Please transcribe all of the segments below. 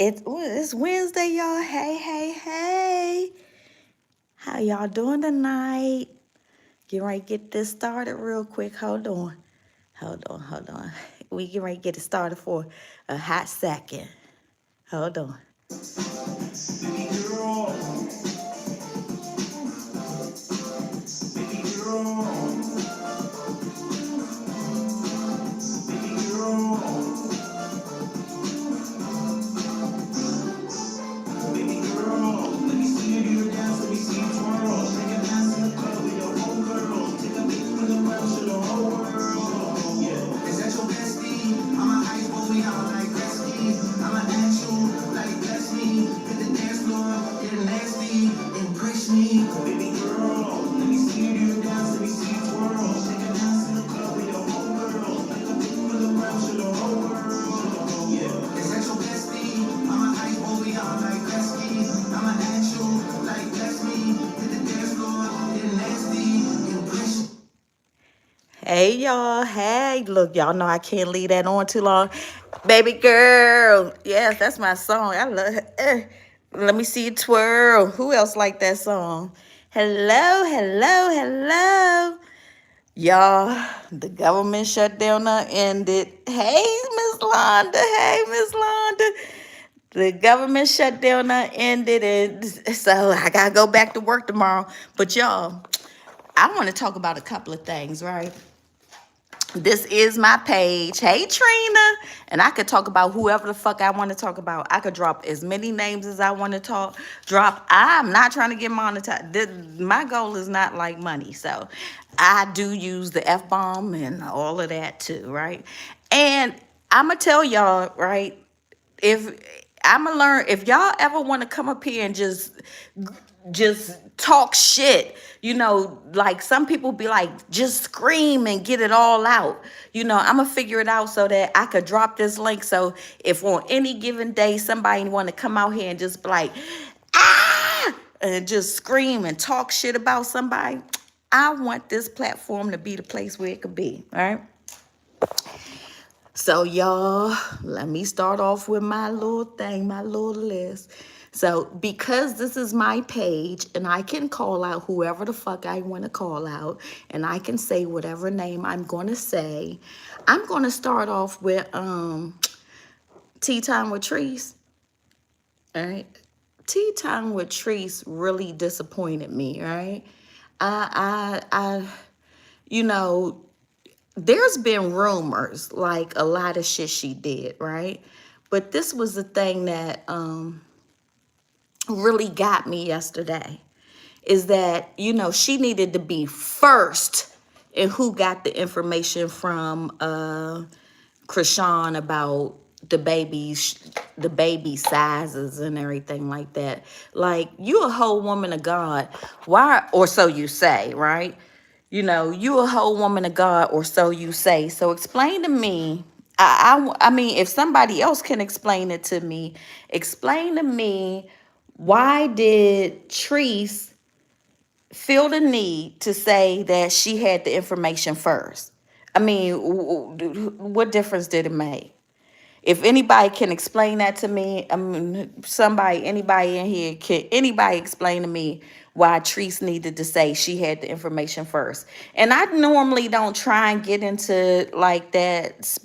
It's Wednesday, y'all. Hey, hey, hey. How y'all doing tonight? Get ready to get this started real quick. Hold on. Hold on. We get ready to get it started for a hot second. Hold on. Hey y'all, hey, look, y'all know I can't leave that on too long. Baby girl, yes, that's my song. I love it. Let me see you twirl. Who else like that song? Hello, hello, hello. Y'all, the government shutdown ended. Hey, Miss Londa. Hey, Miss Londa. The government shutdown ended, and so I gotta go back to work tomorrow. But y'all, I want to talk about a couple of things, right? This is my page. Hey, Trina. And I could talk about whoever the fuck I want to talk about. I could drop as many names as I want to drop. I'm not trying to get monetized. My goal is not like money. So I do use the F-bomb and all of that too, right? And I'm going to tell y'all, right? If I'm gonna learn, if y'all ever want to come up here and just talk shit, like some people be like, just scream and get it all out. I'm gonna figure it out so that I could drop this link. So if on any given day somebody want to come out here and just be like, ah, and just scream and talk shit about somebody, I want this platform to be the place where it could be. All right. So y'all, let me start off with my little thing, my little list. So because this is my page and I can call out whoever the fuck I want to call out and I can say whatever name I'm going to say, I'm going to start off with Tea Time with Trees. All right. Tea Time with Trees really disappointed me, right? I you know, there's been rumors, like a lot of shit she did, right? But this was the thing that really got me yesterday, is that, she needed to be first in who got the information from Krishan about the baby sizes and everything like that. Like, you a whole woman of God. Why, or so you say, right? You a whole woman of God, or so you say. So explain to me. I mean, if somebody else can explain it to me, explain to me, why did Treese feel the need to say that she had the information first? I mean, what difference did it make? If anybody can explain that to me, I mean, anybody in here, can anybody explain to me why Treese needed to say she had the information first? And I normally don't try and get into like that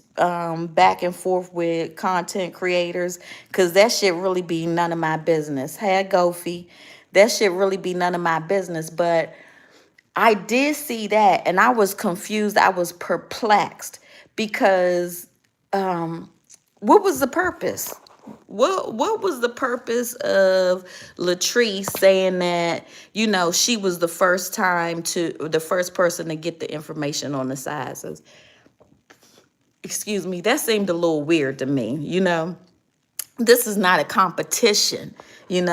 back and forth with content creators, because that shit really be none of my business. Hey, Goofy, that shit really be none of my business. But I did see that and I was confused. I was perplexed because what was the purpose? What was the purpose of Latrice saying that, she was the first person to get the information on the sizes? Excuse me, that seemed a little weird to me. This is not a competition, and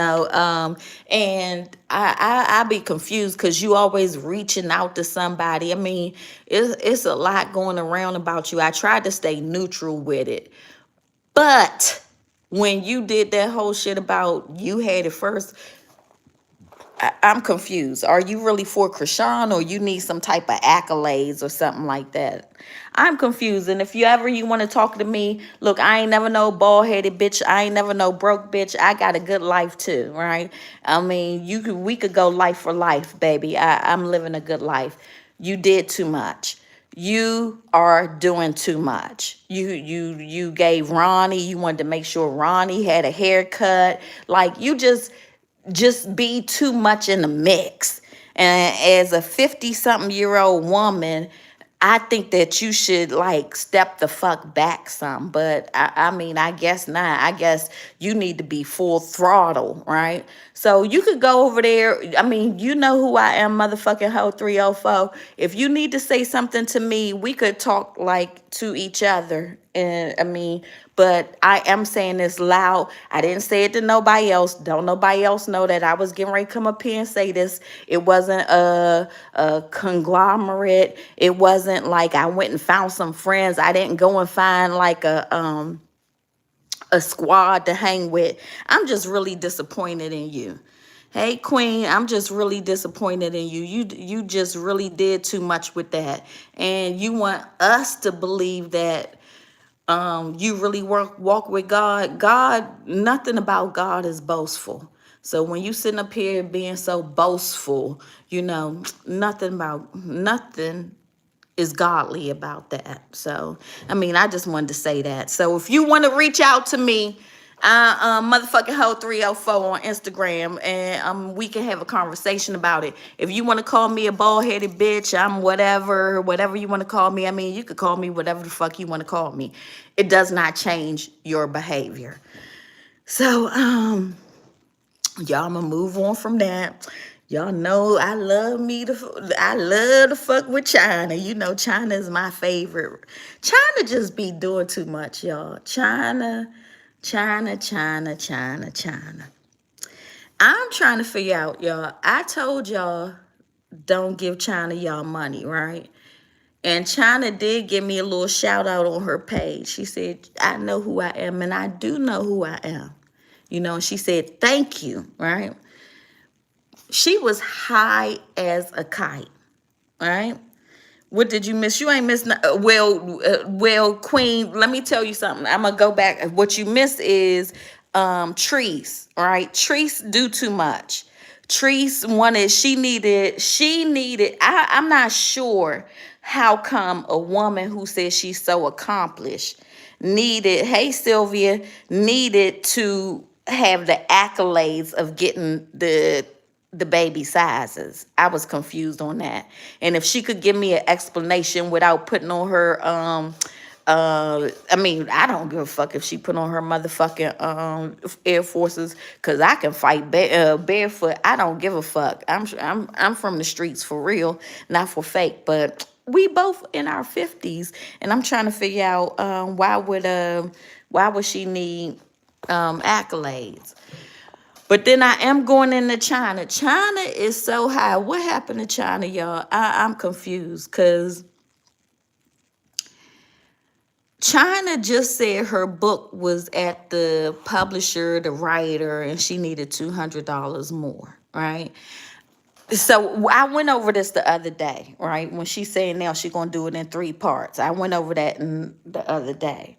I be confused because you always reaching out to somebody. I mean, it's a lot going around about you. I tried to stay neutral with it. But when you did that whole shit about you had it first, I'm confused. Are you really for Krishan, or you need some type of accolades or something like that? I'm confused. And if you want to talk to me, look, I ain't never no bald headed bitch. I ain't never no broke bitch. I got a good life too, right? I mean, we could go life for life, baby. I'm living a good life. You did too much. You are doing too much. You gave Ronnie, you wanted to make sure Ronnie had a haircut. Like, you just be too much in the mix. And as a 50 something year old woman, I think that you should like step the fuck back some. But I mean, I guess not. I guess you need to be full throttle, right? So you could go over there. I mean, you know who I am, motherfucking hoe 304. If you need to say something to me, we could talk like to each other. And I mean, but I am saying this loud. I didn't say it to nobody else. Don't nobody else know that I was getting ready to come up here and say this. It wasn't a conglomerate. It wasn't like I went and found some friends. I didn't go and find like a squad to hang with. I'm just really disappointed in you. Hey Queen, I'm just really disappointed in you. You just really did too much with that. And you want us to believe that you really walk with God. Nothing about God is boastful. So when you sitting up here being so boastful, nothing is godly about that. So, I mean, I just wanted to say that. So if you want to reach out to me, motherfucking hoe 304 on Instagram, and we can have a conversation about it. If you want to call me a bald-headed bitch, I'm whatever you want to call me. I mean, you could call me whatever the fuck you want to call me. It does not change your behavior. So, y'all, I'ma move on from that. Y'all know I love to fuck with China. You know, China is my favorite. China just be doing too much, y'all. China. I'm trying to figure out, y'all. I told y'all don't give China y'all money, right? And China did give me a little shout out on her page. She said, I know who I am, and I do know who I am. And she said, thank you, right? She was high as a kite, right? What did you miss? You ain't miss. Well, Queen. Let me tell you something. I'm gonna go back. What you miss is Treese, right? Treese do too much. Treese wanted. She needed. I'm not sure how come a woman who says she's so accomplished needed. Hey, Sylvia, needed to have the accolades of getting the baby sizes. I was confused on that. And if she could give me an explanation without putting on her I mean, I don't give a fuck if she put on her motherfucking Air Forces, cause I can fight barefoot. I don't give a fuck. I'm from the streets for real, not for fake. But we both in our 50s, and I'm trying to figure out why would she need accolades? But then I am going into China. China is so high. What happened to China, y'all? I'm confused because China just said her book was at the publisher, the writer, and she needed $200 more, right? So I went over this the other day, right? When she's saying now she's going to do it in 3 parts. I went over that the other day.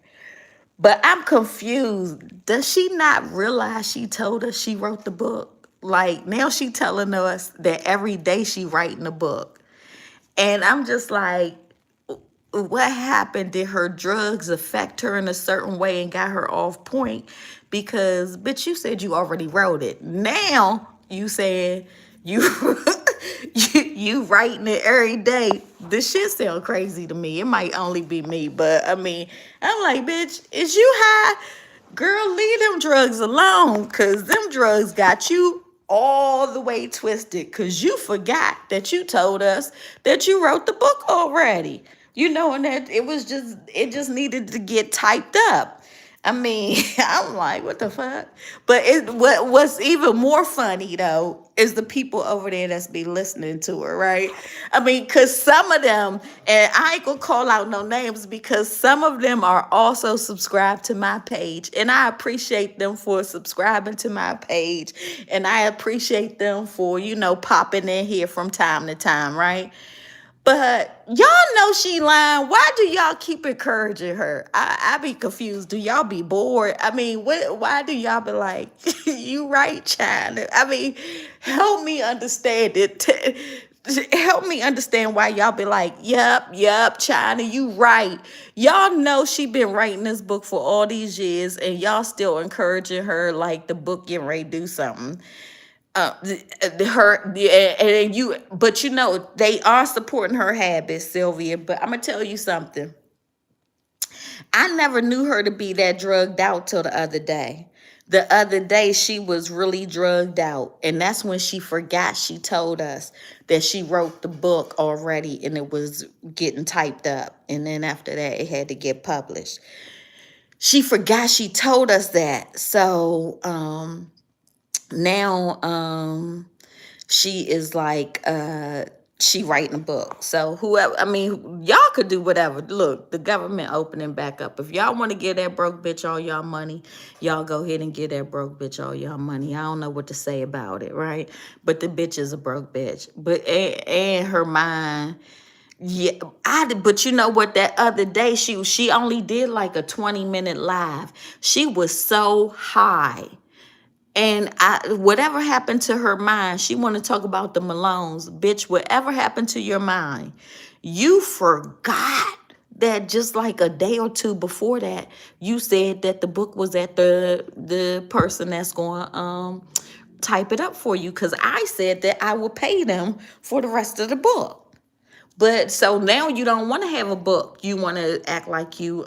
But I'm confused. Does she not realize she told us she wrote the book? Like, now she telling us that every day she writing a book. And I'm just like, what happened? Did her drugs affect her in a certain way and got her off point? Because, bitch, you said you already wrote it. Now you said you you writing it every day. This shit sound crazy to me. It might only be me, but I mean, I'm like, bitch, is you high? Girl, leave them drugs alone, because them drugs got you all the way twisted, because you forgot that you told us that you wrote the book already. And that it just needed to get typed up. I mean, I'm like, what the fuck? But what's even more funny though is the people over there that's be listening to her, right? I mean, cause some of them, and I ain't gonna call out no names because some of them are also subscribed to my page, and I appreciate them for subscribing to my page, and I appreciate them for popping in here from time to time, right? But y'all know she lying. Why do y'all keep encouraging her? I be confused. Do y'all be bored? I mean, why do y'all be like, you right, China? I mean, help me understand it. Help me understand why y'all be like, yep, China, you right. Y'all know she been writing this book for all these years, and y'all still encouraging her like the book getting ready to do something. Her and you, but they are supporting her habits, Sylvia. But I'm gonna tell you something. I never knew her to be that drugged out till the other day. The other day she was really drugged out, and that's when she forgot she told us that she wrote the book already and it was getting typed up, and then after that it had to get published. She forgot she told us that. So now she is like she writing a book. So whoever, I mean, y'all could do whatever. Look, the government opening back up. If y'all want to give that broke bitch all y'all money, y'all go ahead and give that broke bitch all y'all money. I don't know what to say about it, right? But the bitch is a broke bitch. But and her mind, yeah, but you know what? That other day, she only did like a 20-minute live. She was so high. And whatever happened to her mind, she want to talk about the Malones. Bitch, whatever happened to your mind? You forgot that just like a day or two before that, you said that the book was at the person that's going to type it up for you. Because I said that I would pay them for the rest of the book. But so now you don't want to have a book. You want to act like you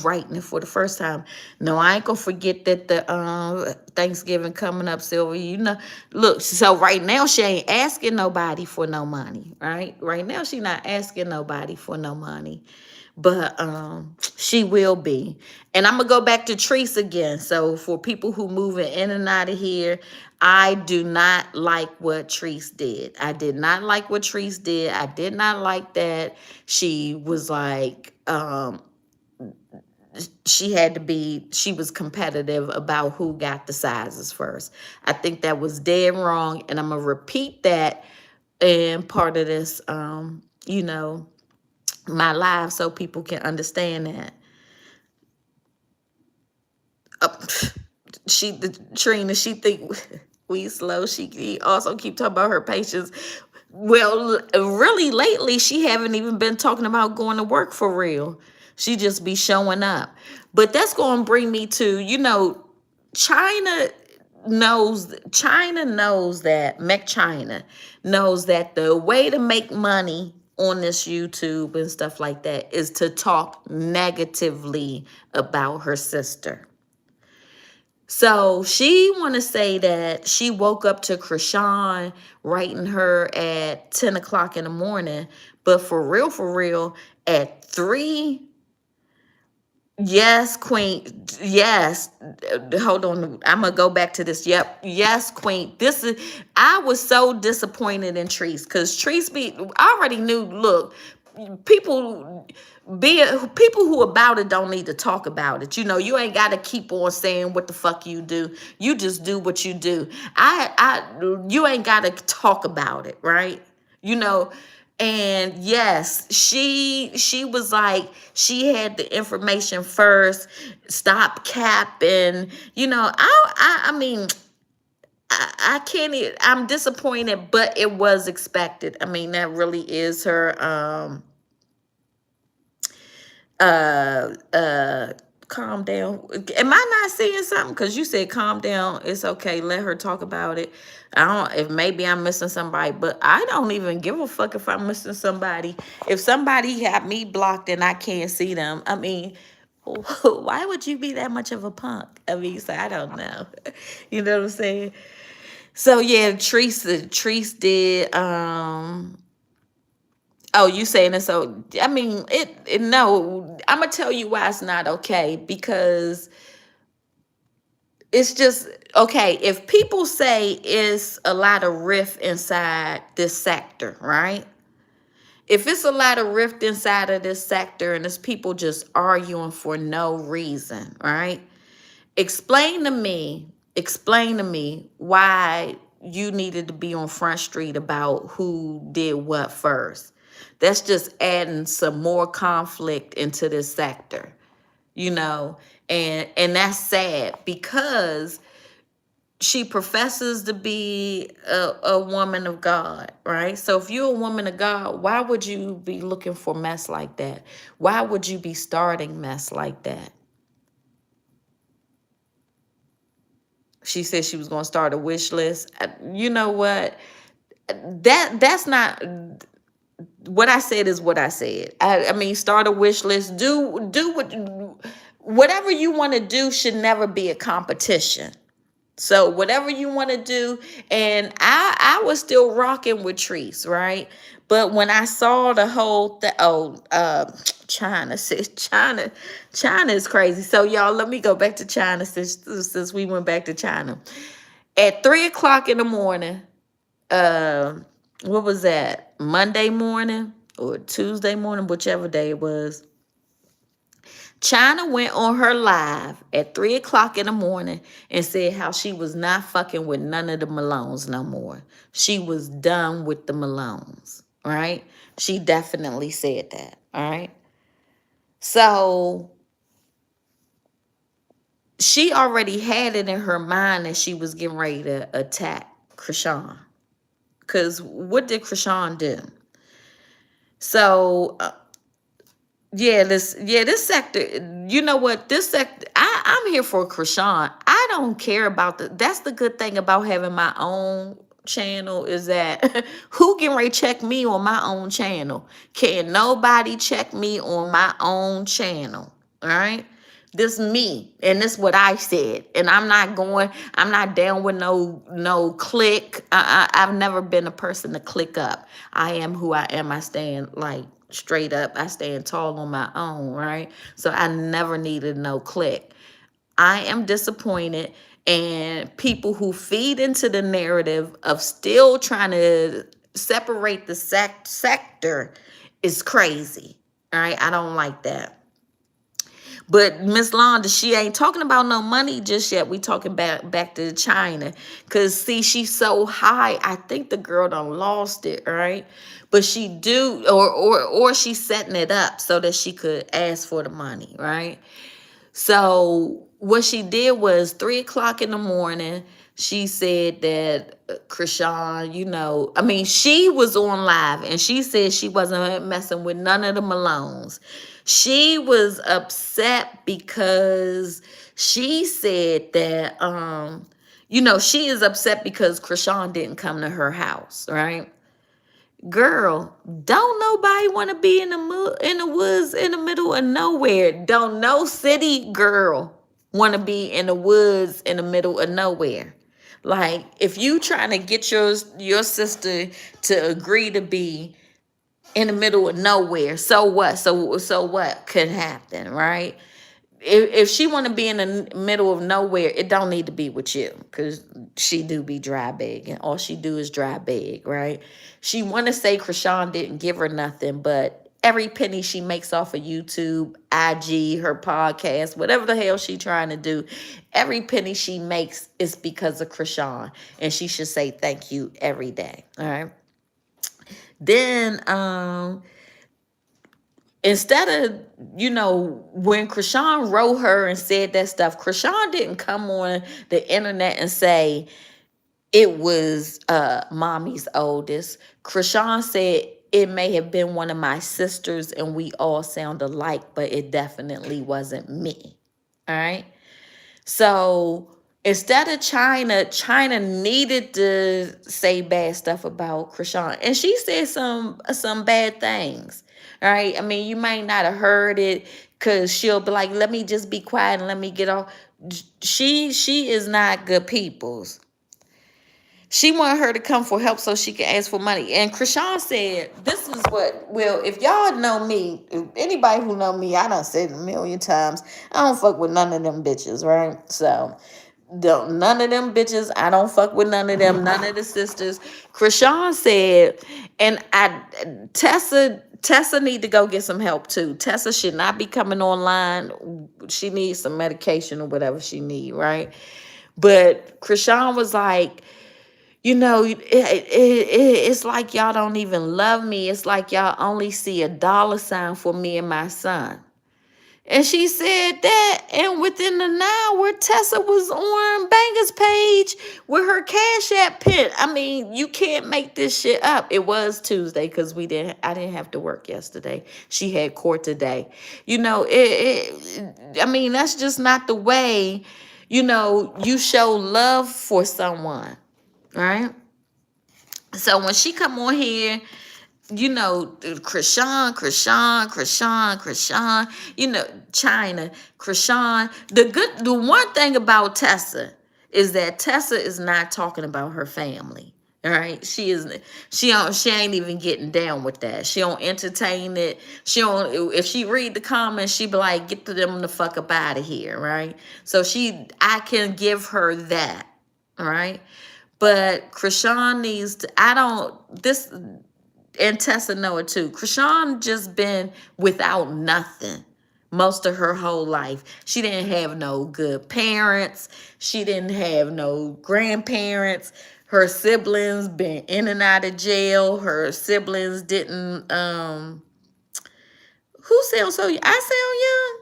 writing it for the first time. No, I ain't gonna forget that the Thanksgiving coming up, Sylvia. Look, so right now she ain't asking nobody for no money, right? Right now she not asking nobody for no money. But she will be. And I'm gonna go back to Treese again. So for people who moving in and out of here, I do not like what Treese did. I did not like what Treese did. I did not like that. She was like, she was competitive about who got the sizes first. I think that was dead wrong, and I'm gonna repeat that in part of this my live so people can understand that. uh, Trina, she think we slow. She also keep talking about her patience. Well, really lately she haven't even been talking about going to work for real. She just be showing up. But that's going to bring me to, China China knows that Mech China knows that the way to make money on this YouTube and stuff like that is to talk negatively about her sister. So she want to say that she woke up to Krishan writing her at 10 o'clock in the morning, but for real, at 3. Yes, Queen. Yes. Hold on. I'm gonna go back to this. Yep. Yes, Queen. I was so disappointed in Treese because I already knew, look, people people who about it don't need to talk about it. You ain't gotta keep on saying what the fuck you do. You just do what you do. You ain't gotta talk about it, right? You know, and yes, she was like, she had the information first. Stop capping. I mean, I can't. I'm disappointed, but it was expected. I mean, that really is her. Uh. Calm down. Am I not seeing something? Because you said calm down. It's okay. Let her talk about it. I don't. If maybe I'm missing somebody, but I don't even give a fuck if I'm missing somebody. If somebody got me blocked and I can't see them, I mean, why would you be that much of a punk? I mean, so I don't know. You know what I'm saying? So yeah, Treese did. Oh, you saying it? So I mean, no, I'm gonna tell you why it's not okay, because it's just okay. If people say it's a lot of rift inside this sector, right? If it's a lot of rift inside of this sector and it's people just arguing for no reason, right? Explain to me why you needed to be on Front Street about who did what first. That's just adding some more conflict into this sector, you know, and that's sad because she professes to be a woman of God, right? So if you're a woman of God, why would you be looking for mess like that? Why would you be starting mess like that? She said she was going to start a wish list. You know what? That's not what I said. Is what I said. I mean, start a wish list. Do whatever you want to do should never be a competition. So whatever you want to do, and I was still rocking with Treese, right? But when I saw the whole China, sis, China is crazy. So y'all, let me go back to China since we went back to China at 3 o'clock in the morning. Uh, what was that? Monday morning or Tuesday morning, whichever day it was. China went on her live at 3 o'clock in the morning and said how she was not fucking with none of the Malones no more. She was done with the Malones, right? She definitely said that, all right? So she already had it in her mind that she was getting ready to attack Krishan. Because what did Krishan do? So this sector, you know what? This sector, I'm here for Krishan. I don't care about that's the good thing about having my own channel is that who can ready check me on my own channel? Can nobody check me on my own channel? All right. This me, and this what I said, and I'm not down with no click. I've never been a person to click up. I am who I am. I stand like straight up. I stand tall on my own, right? So I never needed no click. I am disappointed, and people who feed into the narrative of still trying to separate the sector is crazy. All right, I don't like that. But Miss Londa, she ain't talking about no money just yet. We talking back to China. Cause see, she's so high. I think the girl done lost it, right? But she do, or she's setting it up so that she could ask for the money, right? So what she did was 3 o'clock in the morning. She said that Krishan, I mean, she was on live and she said she wasn't messing with none of the Malones. She was upset because she said that, she is upset because Krishan didn't come to her house, right? Girl, don't nobody want to be in the woods in the middle of nowhere. Don't no city girl want to be in the woods in the middle of nowhere. Like if you trying to get your sister to agree to be in the middle of nowhere, so what? So what could happen, right? If she want to be in the middle of nowhere, it don't need to be with you because she do be dry big and all she do is dry big, right? She want to say Krishan didn't give her nothing, but every penny she makes off of YouTube, IG, her podcast, whatever the hell she trying to do, every penny she makes is because of Krishan, and she should say thank you every day, all right? Then instead of, when Krishan wrote her and said that stuff, Krishan didn't come on the internet and say it was mommy's oldest. Krishan said it may have been one of my sisters and we all sound alike, but it definitely wasn't me. All right. So instead of China needed to say bad stuff about Krishan, and she said some bad things. All right. I mean, you might not have heard it because she'll be like, let me just be quiet and let me get off. She is not good people's. She wanted her to come for help so she can ask for money. And Krishan said, this is what, well, if y'all know me, if anybody who know me, I done said it a million times, I don't fuck with none of them bitches, right? So, none of them bitches, I don't fuck with none of them, none of the sisters. Krishan said, and Tessa need to go get some help too. Tessa should not be coming online. She needs some medication or whatever she need, right? But Krishan was like, it's like y'all don't even love me. It's like y'all only see a dollar sign for me and my son. And she said that, and within an hour, Tessa was on Banger's page with her Cash App pin. I mean, you can't make this shit up. It was Tuesday because I didn't have to work yesterday. She had court today. I mean, that's just not the way, you show love for someone, right? So when she come on here, Krishan, China, Krishan. The one thing about Tessa is that Tessa is not talking about her family. All right, she ain't even getting down with that. She don't entertain it. She don't. If she read the comments, she be like, "Get them the fuck up out of here," right? So I can give her that, all right. But Krishan needs to. I don't. This and Tessa know it too. Krishan just been without nothing most of her whole life. She didn't have no good parents. She didn't have no grandparents. Her siblings been in and out of jail. Her siblings didn't who sounds so I sound young?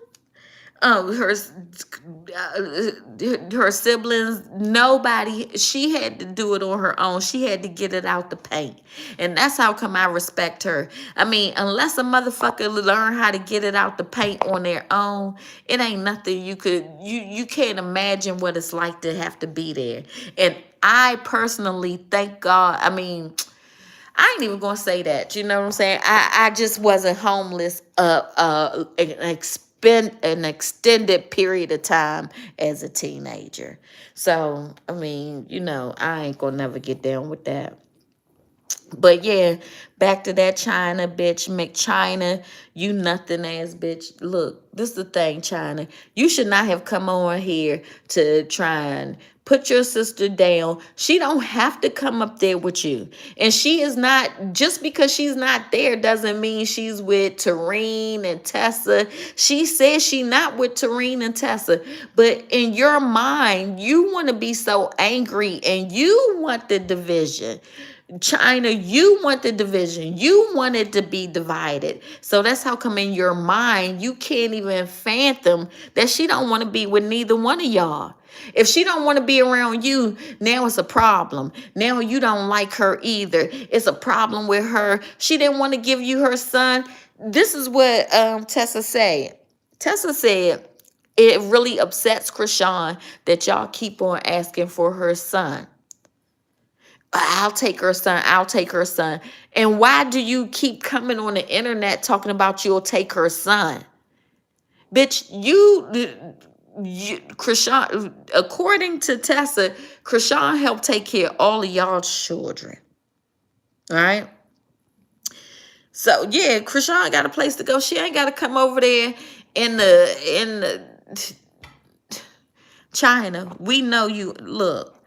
Her siblings, nobody. She had to do it on her own. She had to get it out the paint, and that's how come I respect her. I mean, unless a motherfucker learn how to get it out the paint on their own, it ain't nothing you can't imagine what it's like to have to be there. And I personally thank God. I mean, I ain't even gonna say that. You know what I'm saying? I just wasn't homeless an extended period of time as a teenager. So I mean, I ain't gonna never get down with that. But yeah, back to that China bitch, McChina, you nothing ass bitch. Look, this is the thing, China. You should not have come on here to try and put your sister down. She don't have to come up there with you. And she is not, just because she's not there doesn't mean she's with Tareen and Tessa. She says she not with Tareen and Tessa. But in your mind, you want to be so angry and you want the division. China, you want the division. You want it to be divided. So that's how come in your mind you can't even fathom that she don't want to be with neither one of y'all. If she don't want to be around you, now it's a problem. Now you don't like her either. It's a problem with her. She didn't want to give you her son. This is what Tessa said. Tessa said it really upsets Krishan that y'all keep on asking for her son. I'll take her son. I'll take her son. And why do you keep coming on the internet talking about you'll take her son? Bitch, Krishan, according to Tessa, Krishan helped take care of all of y'all's children. All right? So, yeah, Krishan got a place to go. She ain't got to come over there in the China. We know you. Look.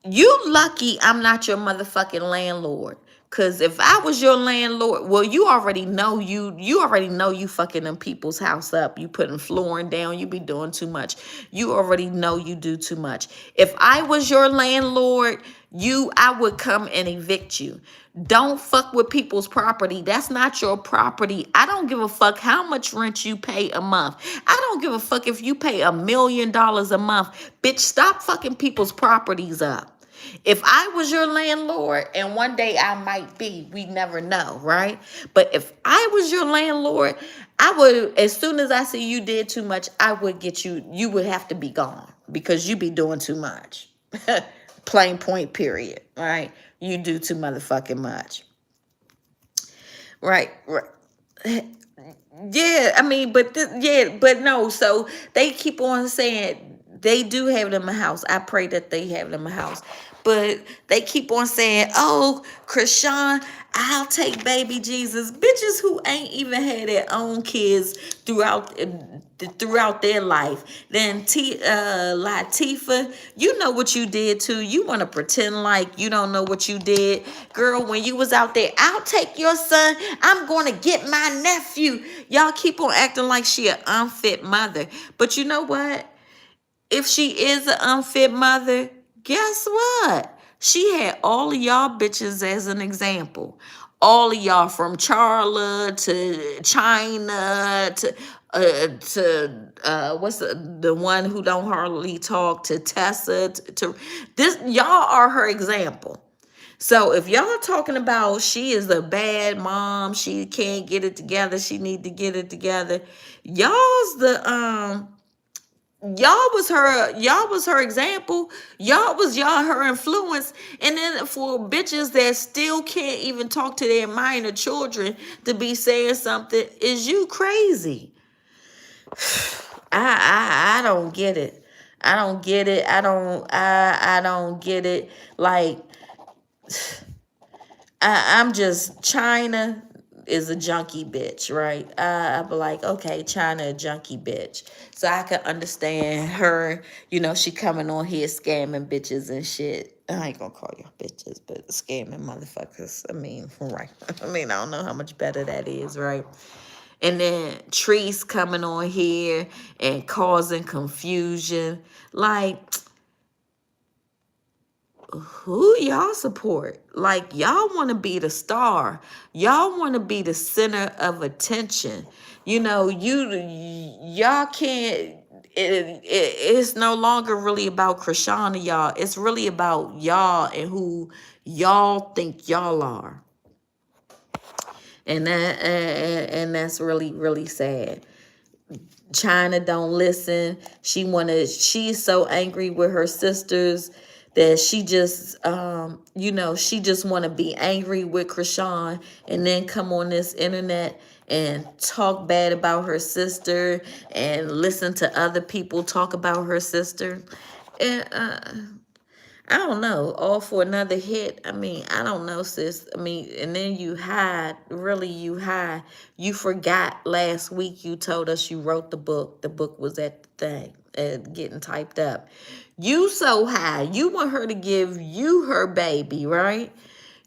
You lucky I'm not your motherfucking landlord. Cause if I was your landlord, well, you already know you fucking them people's house up. You putting flooring down, you be doing too much. You already know you do too much. If I was your landlord, I would come and evict you. Don't fuck with people's property. That's not your property. I don't give a fuck how much rent you pay a month. I don't give a fuck if you pay $1 million a month. Bitch, stop fucking people's properties up. If I was your landlord, and one day I might be, we never know, right? But if I was your landlord, I would, as soon as I see you did too much, I would get you, you would have to be gone because you be doing too much. Plain point, period, right? You do too motherfucking much. Right. Yeah, I mean, but no, so they keep on saying they do have them in my house. I pray that they have them in my house. But they keep on saying, oh, Krishan, I'll take baby Jesus. Bitches who ain't even had their own kids throughout their life. Then Latifah, you know what you did too. You want to pretend like you don't know what you did. Girl, when you was out there, I'll take your son. I'm going to get my nephew. Y'all keep on acting like she an unfit mother. But you know what? If she is an unfit mother, guess what? She had all of y'all bitches as an example. All of y'all from Charla to China to what's the one who don't hardly talk, to Tessa to this, y'all are her example. So if y'all talking about she is a bad mom, she can't get it together, she need to get it together, y'all's the y'all was her example. Y'all her influence. And then for bitches that still can't even talk to their minor children to be saying something, is you crazy? I don't get it. I don't get it. I don't get it. Like, I'm just, China is a junkie bitch, right? I be like, okay, China a junkie bitch. So I can understand her, she coming on here scamming bitches and shit. I ain't gonna call y'all bitches, but scamming motherfuckers. I mean, right. I mean, I don't know how much better that is, right? And then Treese coming on here and causing confusion. Like, who y'all support? Like, y'all want to be the star. Y'all want to be the center of attention. Y'all can't. It's no longer really about Krishan and y'all. It's really about y'all and who y'all think y'all are. And that's really, really sad. China don't listen. She's so angry with her sisters that she just she just want to be angry with Krishan and then come on this internet and talk bad about her sister and listen to other people talk about her sister. And I don't know, all for another hit. I mean, I don't know, sis. I mean, and then you hide, really you hide. You forgot last week you told us you wrote the book. The book was at the thing, getting typed up. You so high. You want her to give you her baby, right?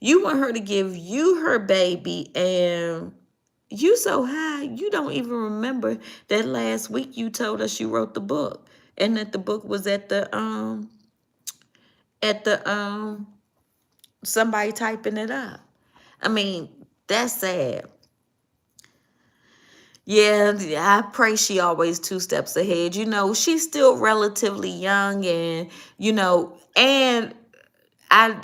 You want her to give you her baby, and you so high, you don't even remember that last week you told us you wrote the book and that the book was at the somebody typing it up. I mean, that's sad. Yeah, I pray she always 2 steps ahead. She's still relatively young, and I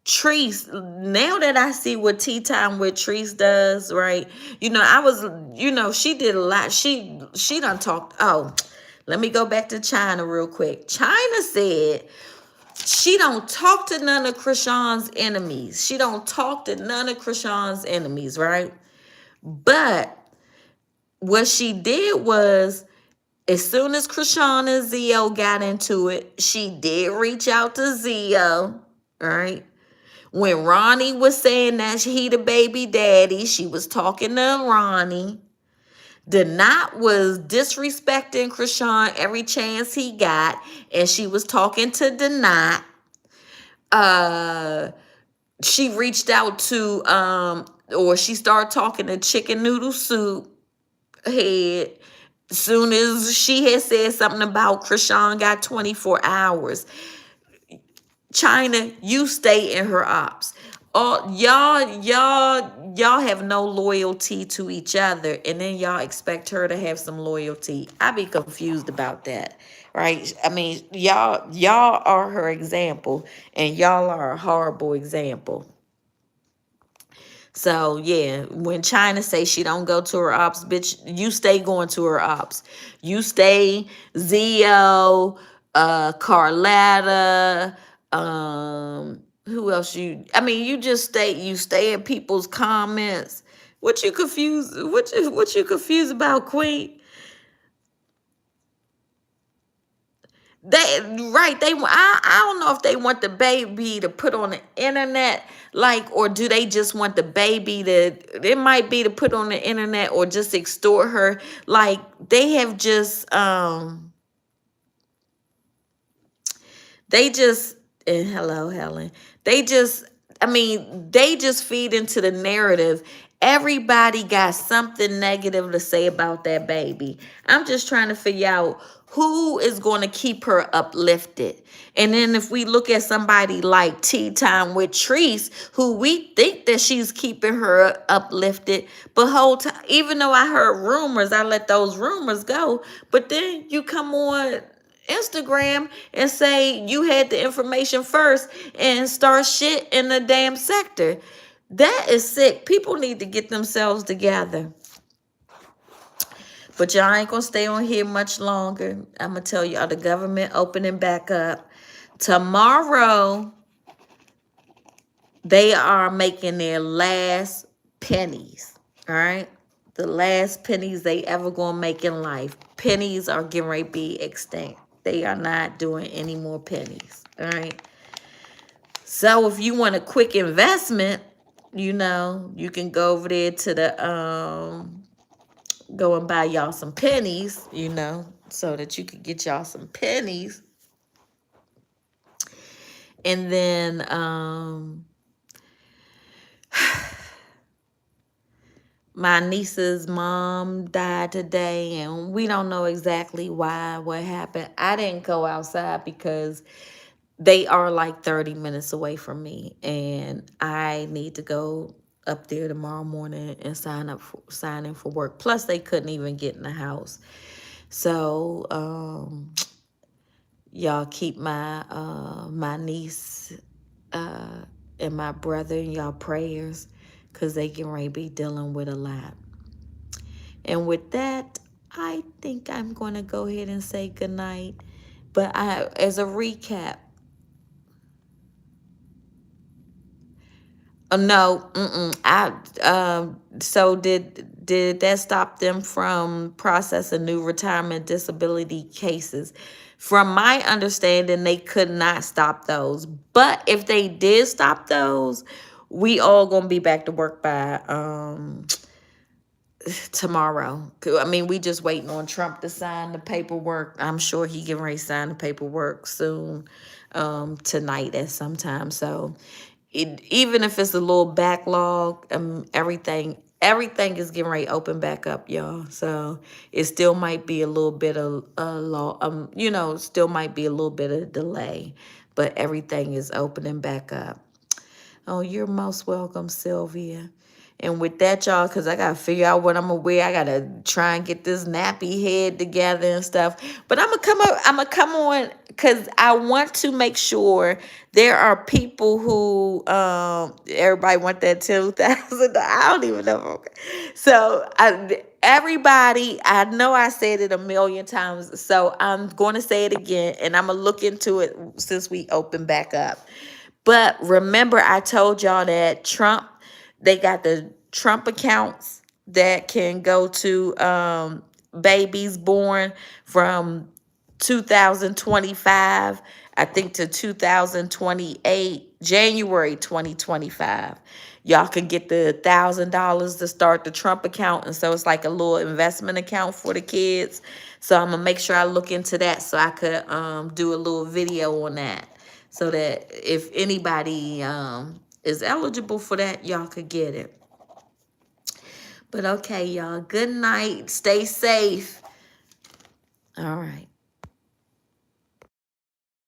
Treese, now that I see what Tea Time with Treese does, right? I was, she did a lot. She done talked. Oh, let me go back to China real quick. China said she don't talk to none of Krishan's enemies. She don't talk to none of Krishan's enemies, right? But what she did was, as soon as Krishan and Zio got into it, she did reach out to Zio, right? When Ronnie was saying that he the baby daddy, she was talking to Ronnie. Denot was disrespecting Krishan every chance he got, and she was talking to Denot. She reached out to or she started talking to Chicken Noodle Soup head. Soon as she had said something about Krishan got 24 hours. China, you stay in her ops. Oh, y'all have no loyalty to each other, and then y'all expect her to have some loyalty. I be confused about that, right? I mean, y'all are her example, and y'all are a horrible example. So yeah, when China say she don't go to her ops, bitch, you stay going to her ops. You stay Zio, Carlotta, who else you stay in people's comments. What you confused about, Queen? They right. I don't know if they want the baby to put on the internet, like, or do they just want the baby to? It might be to put on the internet or just extort her. Like they have just they just, and hello, Helen. They just, I mean, they just feed into the narrative. Everybody got something negative to say about that baby. I'm just trying to figure out who is going to keep her uplifted. And then if we look at somebody like Tea Time with Treese, who we think that she's keeping her uplifted, but whole time, even though I heard rumors, I let those rumors go. But then you come on Instagram and say you had the information first and start shit in the damn sector. That is sick. People need to get themselves together. But y'all ain't gonna stay on here much longer. I'm gonna tell y'all the government opening back up. Tomorrow, they are making their last pennies. All right. The last pennies they ever gonna make in life. Pennies are getting ready to be extinct. They are not doing any more pennies. All right. So if you want a quick investment, you can go over there to the go and buy y'all some pennies, so that you can get y'all some pennies. And then my niece's mom died today, and we don't know exactly what happened. I didn't go outside because they are like 30 minutes away from me, and I need to go up there tomorrow morning and sign in for work. Plus, they couldn't even get in the house. So, y'all keep my niece and my brother in y'all prayers, because they can really be dealing with a lot. And with that, I think I'm going to go ahead and say goodnight. But as a recap, no, so did that stop them from processing new retirement disability cases? From my understanding, they could not stop those. But if they did stop those, we all gonna be back to work by tomorrow. I mean, we just waiting on Trump to sign the paperwork. I'm sure he getting ready to sign the paperwork soon, tonight at some time. So even if it's a little backlog, everything is getting ready to open back up, y'all. So it still might be a little bit of still might be a little bit of delay, but everything is opening back up. Oh, you're most welcome, Sylvia. And with that, y'all, because I got to figure out what I'm going to wear. I got to try and get this nappy head together and stuff. But I'm going to come on because I want to make sure there are people who, everybody want that 2,000. I don't even know. So everybody, I know I said it a million times. So I'm going to say it again, and I'm going to look into it since we open back up. But remember, I told y'all that they got the Trump accounts that can go to babies born from 2025, I think, to 2028, January 2025. Y'all can get the $1,000 to start the Trump account. And so it's like a little investment account for the kids. So I'm going to make sure I look into that so I could do a little video on that, so that if anybody is eligible for that, y'all could get it. But okay, y'all, good night. Stay safe. All right.